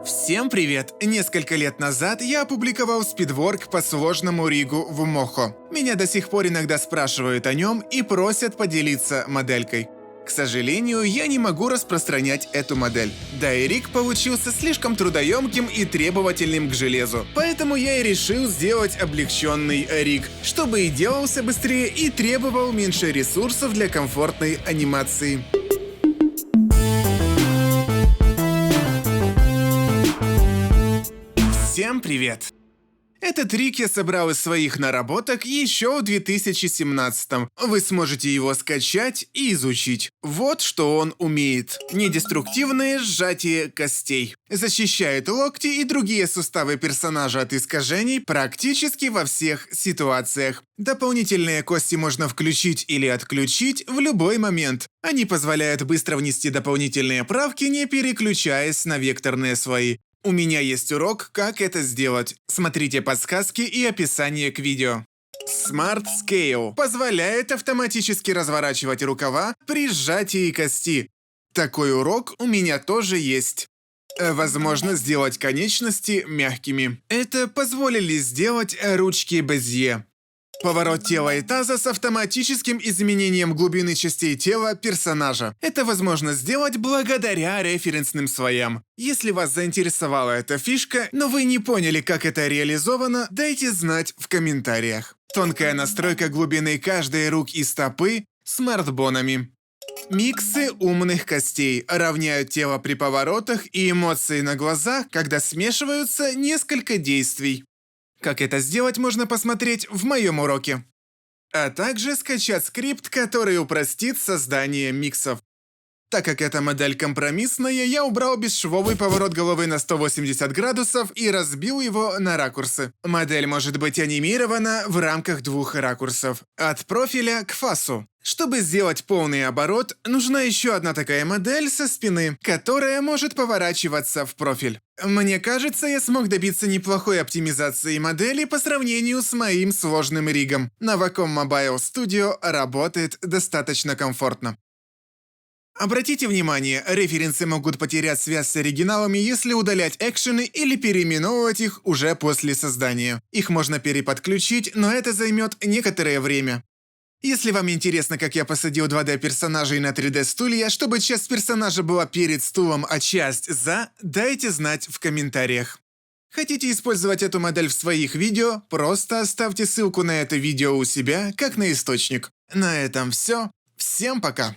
Всем привет! Несколько лет назад я опубликовал спидворк по сложному ригу в Мохо. Меня до сих пор иногда спрашивают о нем и просят поделиться моделькой. К сожалению, я не могу распространять эту модель. Да и риг получился слишком трудоемким и требовательным к железу. Поэтому я и решил сделать облегченный риг, чтобы и делался быстрее и требовал меньше ресурсов для комфортной анимации. Всем привет! Этот риг я собрал из своих наработок еще в 2017-м. Вы сможете его скачать и изучить. Вот что он умеет. Недеструктивное сжатие костей. Защищает локти и другие суставы персонажа от искажений практически во всех ситуациях. Дополнительные кости можно включить или отключить в любой момент. Они позволяют быстро внести дополнительные правки, не переключаясь на векторные слои. У меня есть урок, как это сделать. Смотрите подсказки и описание к видео. Smart Scale позволяет автоматически разворачивать рукава при сжатии кости. Такой урок у меня тоже есть. Возможно сделать конечности мягкими. Это позволили сделать ручки Безье. Поворот тела и таза с автоматическим изменением глубины частей тела персонажа. Это возможно сделать благодаря референсным слоям. Если вас заинтересовала эта фишка, но вы не поняли, как это реализовано, дайте знать в комментариях. Тонкая настройка глубины каждой рук и стопы смартбонами. Миксы умных костей равняют тело при поворотах и эмоции на глазах, когда смешиваются несколько действий. Как это сделать, можно посмотреть в моем уроке. А также скачать скрипт, который упростит создание миксов. Так как эта модель компромиссная, я убрал бесшвовый поворот головы на 180 градусов и разбил его на ракурсы. Модель может быть анимирована в рамках двух ракурсов, от профиля к фасу. Чтобы сделать полный оборот, нужна еще одна такая модель со спины, которая может поворачиваться в профиль. Мне кажется, я смог добиться неплохой оптимизации модели по сравнению с моим сложным ригом. На Wacom Mobile Studio работает достаточно комфортно. Обратите внимание, референсы могут потерять связь с оригиналами, если удалять экшены или переименовывать их уже после создания. Их можно переподключить, но это займет некоторое время. Если вам интересно, как я посадил 2D персонажей на 3D стулья, чтобы часть персонажа была перед стулом, а часть за, дайте знать в комментариях. Хотите использовать эту модель в своих видео? Просто оставьте ссылку на это видео у себя, как на источник. На этом все. Всем пока!